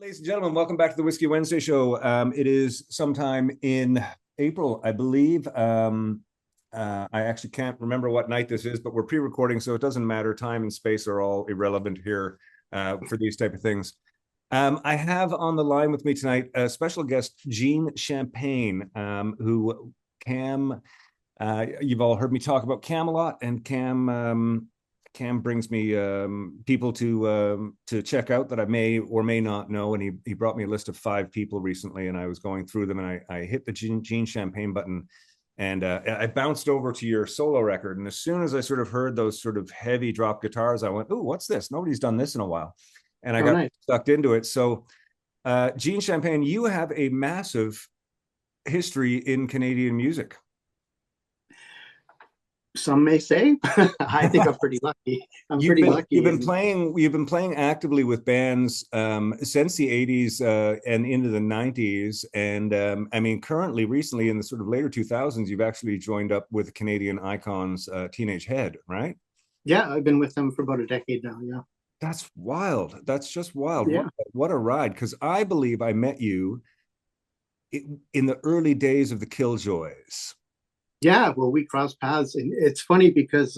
Ladies and gentlemen, welcome back to the Whiskey Wednesday show. It is sometime in April, I believe. I actually can't remember what night this is, but we're pre-recording, so it doesn't matter. Time and space are all irrelevant here for these type of things. I have on the line with me tonight a special guest, Jean Champagne, who Cam, you've all heard me talk about Cam a lot, and Cam brings me people to check out that I may or may not know, and he brought me a list of 5 people recently, and I was going through them, and I hit the Jean Champagne button, and I bounced over to your solo record, and as soon as I sort of heard those sort of heavy drop guitars, I went, "Ooh, what's this? Nobody's done this in a while," and I got nice. sucked into it. So, Jean Champagne, you have a massive history in Canadian music. Some may say. I think I'm pretty lucky. You've been playing actively with bands since the 80s and into the 90s. And I mean, currently, recently in the sort of later 2000s, you've actually joined up with Canadian icons Teenage Head, right? Yeah, I've been with them for about a decade now. Yeah. That's wild. That's just wild. Yeah. What a ride. Because I believe I met you in the early days of the Killjoys. Yeah. Well, we crossed paths, and it's funny because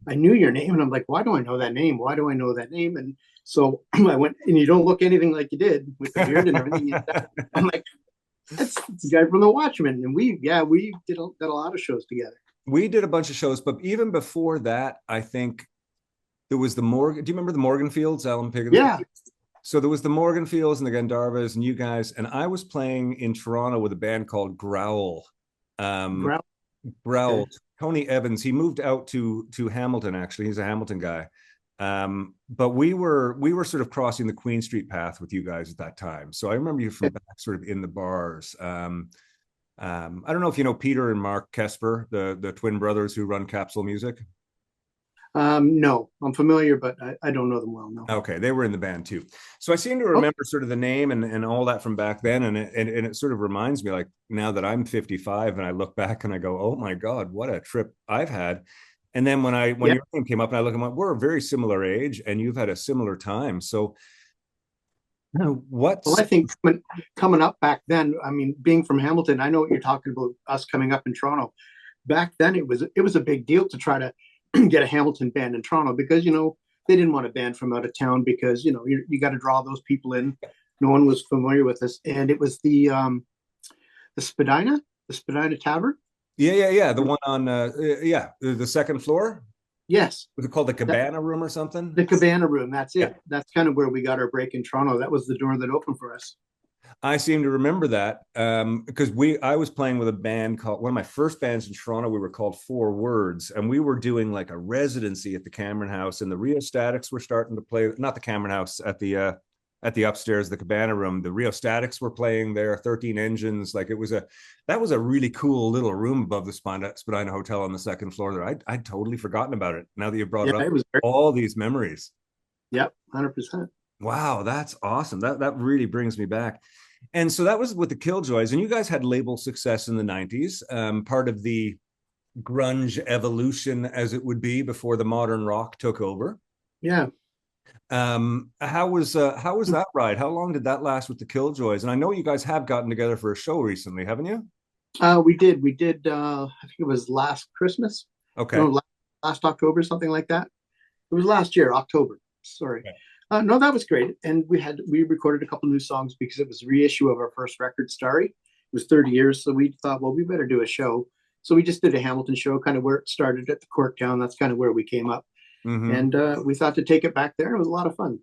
I knew your name, and I'm like, why do I know that name? Why do I know that name? And so I went, and you don't look anything like you did with the beard and everything. I'm like, that's the guy from the Watchmen, and we did a lot of shows together. We did a bunch of shows, but even before that, I think there was the Morgan. Do you remember the Morganfields, Alan Piggins? Yeah. So there was the Morganfields and the Gandharvas and you guys, and I was playing in Toronto with a band called Growl. Growl. Growl. Okay. Tony Evans. He moved out to Hamilton. Actually, he's a Hamilton guy. But we were sort of crossing the Queen Street path with you guys at that time. So I remember you from back sort of in the bars. I don't know if you know Peter and Mark Kesper, the twin brothers who run Capsule Music. No, I'm familiar, but I don't know them well. No. Okay, they were in the band too. So I seem to remember sort of the name and all that from back then, and it sort of reminds me, like, now that I'm 55 and I look back and I go, oh my God, what a trip I've had. And then when your name came up and I look at them, we're a very similar age and you've had a similar time. So Well, I think coming up back then, I mean, being from Hamilton, I know what you're talking about, us coming up in Toronto. Back then, it was a big deal to try to get a Hamilton band in Toronto because, they didn't want a band from out of town because, you got to draw those people in. No one was familiar with this. And it was the Spadina Tavern. Yeah. The one on, the second floor. Yes. Was it called the Cabana Room or something? The Cabana Room. That's it. Yeah. That's kind of where we got our break in Toronto. That was the door that opened for us. I seem to remember that because I was playing with a band called, one of my first bands in Toronto. We were called 4 Words, and we were doing like a residency at the Cameron House, and the Rheostatics were starting to play. Not the Cameron House, at the upstairs, the Cabana Room. The Rheostatics were playing there. 13 Engines, like that was a really cool little room above the Spadina Hotel on the second floor there. I'd totally forgotten about it. Now that you brought it up, all these memories. Yep, 100%. Wow, that's awesome. That really brings me back. And so that was with the Killjoys, and you guys had label success in the 90s, part of the grunge evolution, as it would be, before the modern rock took over. Yeah. How was that ride? How long did that last with the Killjoys? And I know you guys have gotten together for a show recently, haven't you? We did. I think it was last Christmas. Okay. No, last October, something like that. It was last year, October. Sorry. Okay. No, that was great. And we recorded a couple new songs because it was a reissue of our first record, Starry. It was 30 years. So we thought, well, we better do a show. So we just did a Hamilton show, kind of where it started at the Corktown. That's kind of where we came up. Mm-hmm. And we thought to take it back there. It was a lot of fun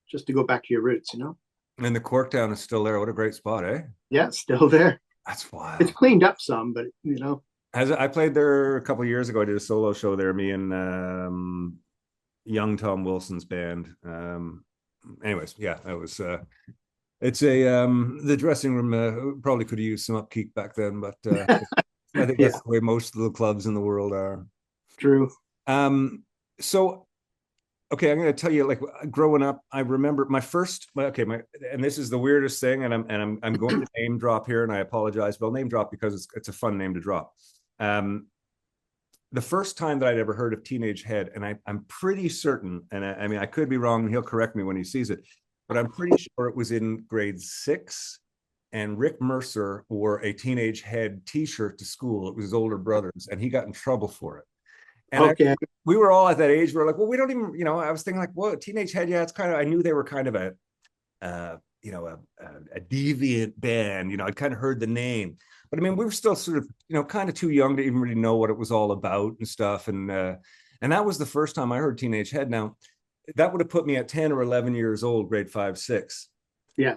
just to go back to your roots, And the Corktown is still there. What a great spot, eh? Yeah, it's still there. That's wild. It's cleaned up some, but, I played there a couple of years ago. I did a solo show there, me and young Tom Wilson's band. Anyways, yeah, that was it's the dressing room probably could have used some upkeep back then, but I think that's the way most of the clubs in the world are. True. So okay, I'm going to tell you, like, growing up, I remember and this is the weirdest thing, and I'm going to name drop here, and I apologize, but I'll name drop because it's a fun name to drop. The first time that I'd ever heard of Teenage Head, and I'm pretty certain, and I mean, I could be wrong, and he'll correct me when he sees it, but I'm pretty sure it was in grade 6. And Rick Mercer wore a Teenage Head T-shirt to school. It was his older brother's, and he got in trouble for it. And Okay. we were all at that age. We were like, well, we don't even, I was thinking like, well, Teenage Head, yeah, it's kind of. I knew they were kind of a deviant band. I'd kind of heard the name, but I mean, we were still sort of, kind of too young to even really know what it was all about and stuff. And that was the first time I heard Teenage Head. Now, that would have put me at 10 or 11 years old, grade 5, 6. Yeah.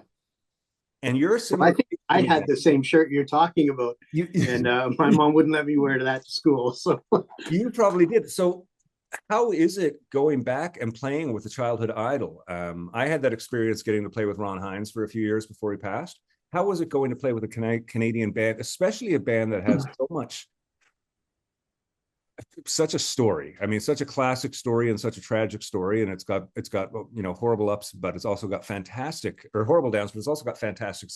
And you're similar. I think I had the same shirt you're talking about, and my mom wouldn't let me wear that to school. So you probably did. So how is it going back and playing with a childhood idol? I had that experience getting to play with Ron Hines for a few years before he passed. How was it going to play with a Canadian band, especially a band that has such a story? I mean, such a classic story and such a tragic story, and it's got horrible ups, but it's also got horrible downs, but it's also got fantastic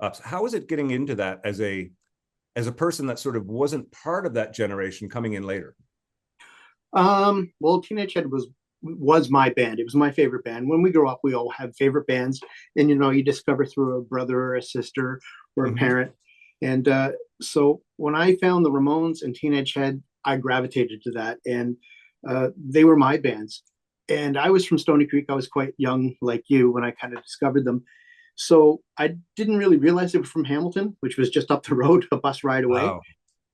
ups. How is it getting into that as a person that sort of wasn't part of that generation coming in later? Well, Teenage Head was my band. It was my favorite band. When we grow up, we all have favorite bands, and you discover through a brother or a sister or a parent. And so when I found the Ramones and Teenage Head, I gravitated to that, and they were my bands. And I was from Stony Creek. I was quite young, like you, when I kind of discovered them. So I didn't really realize they were from Hamilton, which was just up the road, a bus ride away. Wow.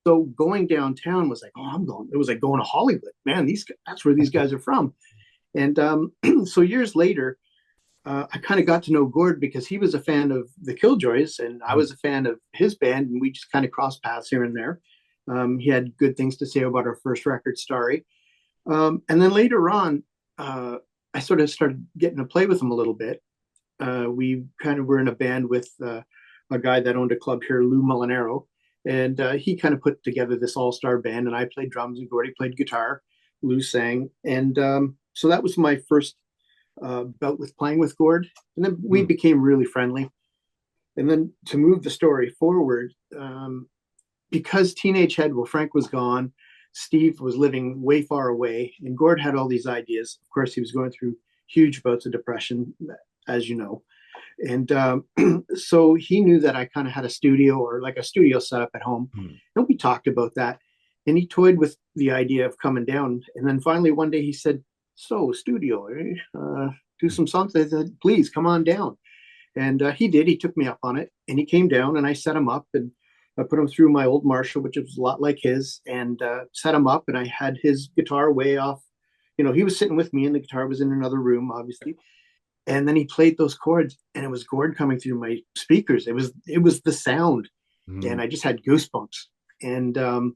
So going downtown was like, it was like going to Hollywood, man. That's where these guys are from. And so years later, I kind of got to know Gord because he was a fan of the Killjoys, and I was a fan of his band, and we just kind of crossed paths here and there. He had good things to say about our first record, Starry. And then later on, I sort of started getting to play with him a little bit. We kind of were in a band with a guy that owned a club here, Lou Molinaro. And he kind of put together this all-star band, and I played drums and Gordy played guitar. Lou sang. And so that was my first bout with playing with Gord. And then we became really friendly. And then to move the story forward, because Teenage Head, Frank was gone, Steve was living way far away, and Gord had all these ideas. Of course, he was going through huge bouts of depression, as you know. And so he knew that I kind of had a studio or like a studio set up at home. And we talked about that. And he toyed with the idea of coming down. And then finally one day he said, so studio, do some songs. I said, please come on down. And he did. He took me up on it. And he came down and I set him up. And I put him through my old Marshall, which was a lot like his, and set him up. And I had his guitar way off. He was sitting with me and the guitar was in another room, obviously. And then he played those chords, and it was Gord coming through my speakers. It was the sound, and I just had goosebumps. And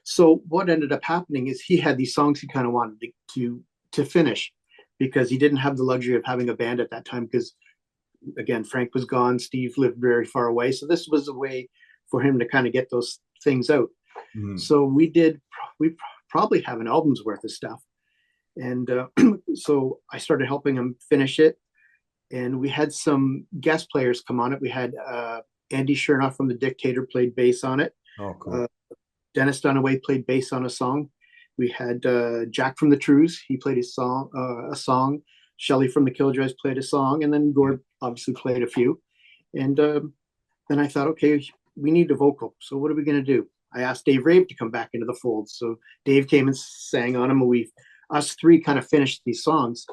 so what ended up happening is he had these songs he kind of wanted to finish, because he didn't have the luxury of having a band at that time. Because again, Frank was gone, Steve lived very far away, so this was a way for him to kind of get those things out. So we probably have an album's worth of stuff. And so I started helping him finish it. And we had some guest players come on it. We had Andy Chernoff from The Dictator played bass on it. Oh, cool. Dennis Dunaway played bass on a song. We had Jack from the Trews. He played a song. Shelley from the Killjoys played a song. And then Gord obviously played a few. And then I thought, okay, we need a vocal. So what are we going to do? I asked Dave Rave to come back into the fold. So Dave came and sang on them. Us three kind of finished these songs,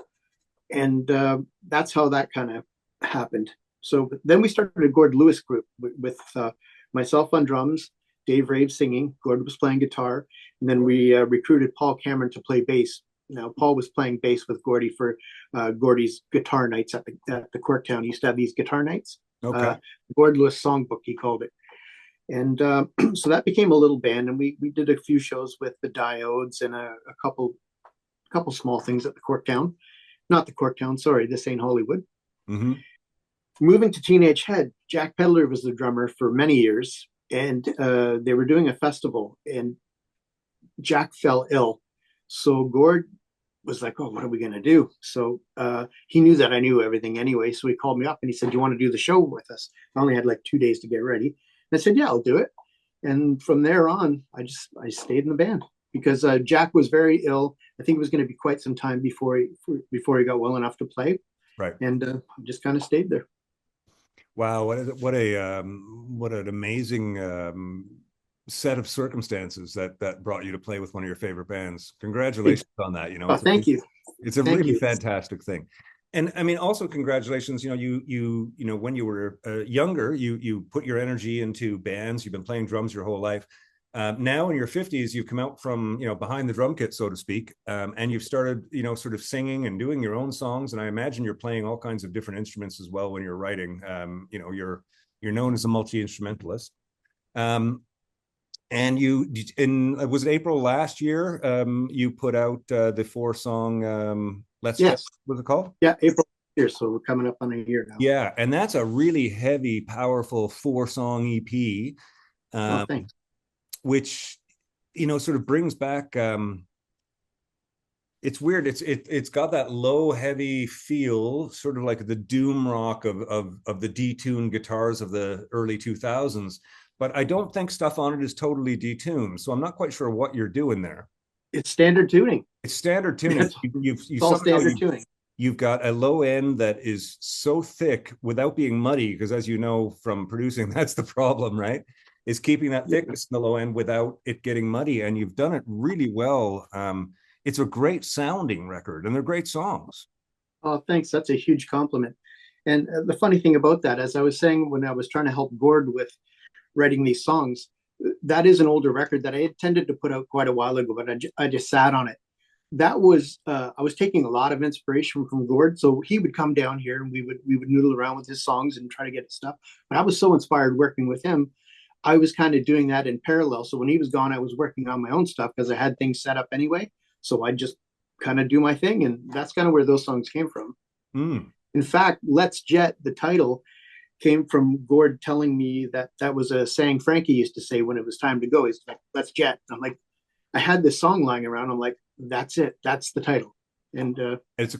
and that's how that kind of happened. So then we started a Gord Lewis group with myself on drums, Dave Rave singing, Gord was playing guitar, and then we recruited Paul Cameron to play bass. Now Paul was playing bass with Gordy for Gordy's guitar nights at the Corktown. He used to have these guitar nights. Okay. Gord Lewis Songbook, he called it. And so that became a little band, and we did a few shows with the Diodes and a couple small things at the Corktown. Not the Corktown, sorry, this ain't Hollywood. Moving to Teenage Head, Jack Pedler was the drummer for many years, and they were doing a festival, and Jack fell ill. So Gord was like, oh, what are we going to do? So he knew that I knew everything anyway, so he called me up and he said, do you want to do the show with us? I only had like 2 days to get ready. And I said, yeah, I'll do it. And from there on, I stayed in the band, because Jack was very ill. I think it was going to be quite some time before he got well enough to play. Right. and just kind of stayed there. Wow, what an amazing set of circumstances that brought you to play with one of your favorite bands. Congratulations on that. You know, Oh, thank you. it's a Thank really you. fantastic thing. And I mean, also congratulations. You know, you know, when you were younger, you put your energy into bands. You've been playing drums your whole life. Now in your 50s, you've come out from, you know, behind the drum kit, so to speak, and you've started, you know, sort of singing and doing your own songs. And I imagine you're playing all kinds of different instruments as well when you're writing. You know, you're known as a multi-instrumentalist. And was it April last year? You put out the 4-song Let's Jet, Yes. what's it called? Yeah, April here, so we're coming up on a year now. Yeah, and that's a really heavy, powerful 4-song EP. Oh, thanks. Which, you know, sort of brings back it's weird, it's got that low heavy feel, sort of like the doom rock of the detuned guitars of the early 2000s, but I don't think stuff on it is totally detuned, so I'm not quite sure what you're doing there. It's standard tuning. It's standard tuning. You've all standard tuning. You've got a low end that is so thick without being muddy, because as you know from producing, that's the problem, right? Is keeping that thickness in the low end without it getting muddy. And you've done it really well. It's a great sounding record and they're great songs. Oh, thanks. That's a huge compliment. And the funny thing about that, as I was saying when I was trying to help Gord with writing these songs, that is an older record that I intended to put out quite a while ago, but I just sat on it. That was I was taking a lot of inspiration from Gord, so he would come down here and we would noodle around with his songs and try to get stuff. But I was so inspired working with him, I was kind of doing that in parallel. So when he was gone, I was working on my own stuff because I had things set up anyway. So I just kind of do my thing, and that's kind of where those songs came from. In fact, Let's Jet, the title, came from Gord telling me that was a saying Frankie used to say when it was time to go. He's like, "Let's jet." I'm like, I had this song lying around. I'm like, that's it. That's the title. And it's a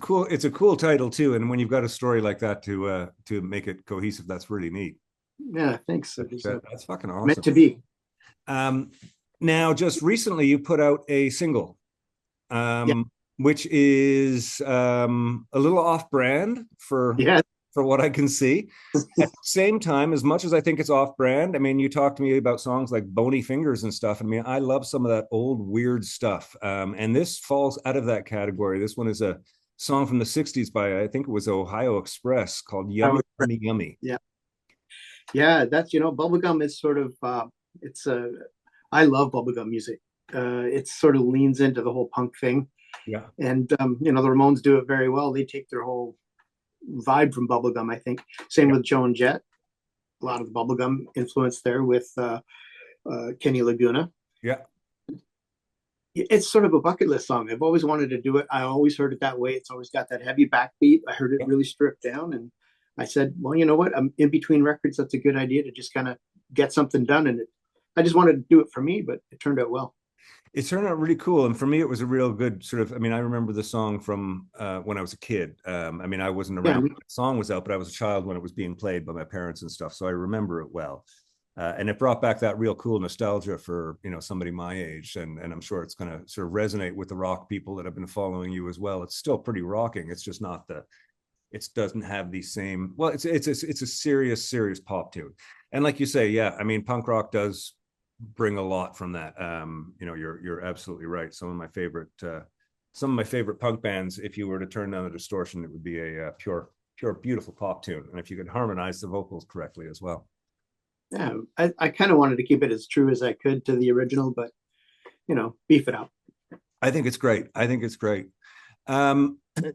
cool title too. And when you've got a story like that to make it cohesive, that's really neat. Yeah, thanks. That's fucking awesome. Meant to be. Now, just recently, you put out a single, which is a little off-brand for what I can see. At the same time, as much as I think it's off-brand, I mean, you talked to me about songs like Bony Fingers and stuff. I mean, I love some of that old weird stuff. And this falls out of that category. This one is a song from the 60s by, I think it was Ohio Express, called Yummy, Yummy, Yummy. Yeah. Yeah, that's, you know, bubblegum is sort of, I love bubblegum music. It sort of leans into the whole punk thing. Yeah. And, you know, the Ramones do it very well. They take their whole vibe from bubblegum, I think. Same with Joan Jett. A lot of the bubblegum influence there with Kenny Laguna. Yeah. It's sort of a bucket list song. I've always wanted to do it. I always heard it that way. It's always got that heavy backbeat. I heard it really stripped down, and I said, well, you know what? I'm in between records. That's a good idea to just kind of get something done. And I just wanted to do it for me, but it turned out well. It turned out really cool. And for me, it was a real good sort of, I mean, I remember the song from when I was a kid. I mean, I wasn't around when the song was out, but I was a child when it was being played by my parents and stuff. So I remember it well. And it brought back that real cool nostalgia for, you know, somebody my age. And I'm sure it's going to sort of resonate with the rock people that have been following you as well. It's still pretty rocking. It's just not it doesn't have the same, well, it's a serious pop tune. And like you say, yeah, I mean, punk rock does bring a lot from that. You know, you're absolutely right. Some of my favorite punk bands, if you were to turn down the distortion, it would be a pure beautiful pop tune, and if you could harmonize the vocals correctly as well. Yeah, I kind of wanted to keep it as true as I could to the original, but you know, beef it up. I think it's great.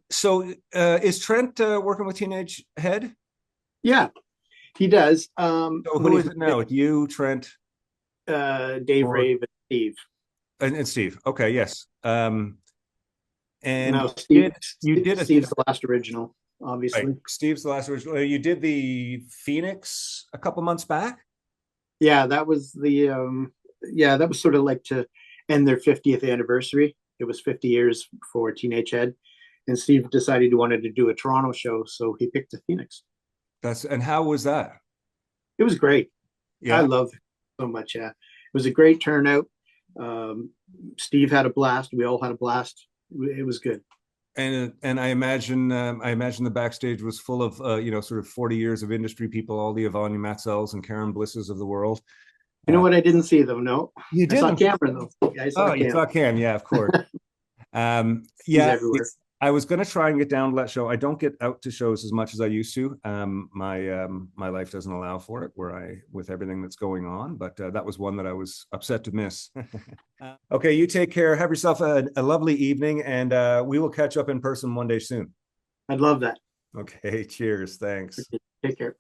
So is Trent working with Teenage Head? Yeah, he does. So who is it now? It's you, Trent, Dave, Rave, and Steve. And Steve. Okay, yes. And now Steve's the last original, obviously. Right. Steve's the last original. You did the Phoenix a couple months back? Yeah, that was that was sort of like to end their 50th anniversary. It was 50 years for Teenage Head. And Steve decided he wanted to do a Toronto show, so he picked the Phoenix. And how was that? It was great. Yeah. I loved it so much. Yeah, it was a great turnout. Steve had a blast. We all had a blast. It was good. And I imagine the backstage was full of sort of 40 years of industry people, all the Yvonne Matzels and Karen Blisses of the world. You know what I didn't see though? No, You I saw didn't. Cameron though. Yeah, I saw You saw Cam, yeah, of course. He's Yeah, everywhere. I was going to try and get down to that show. I don't get out to shows as much as I used to. My life doesn't allow for it, with everything that's going on. But that was one that I was upset to miss. Okay, you take care. Have yourself a lovely evening, and we will catch up in person one day soon. I'd love that. Okay, cheers. Thanks. Okay, take care.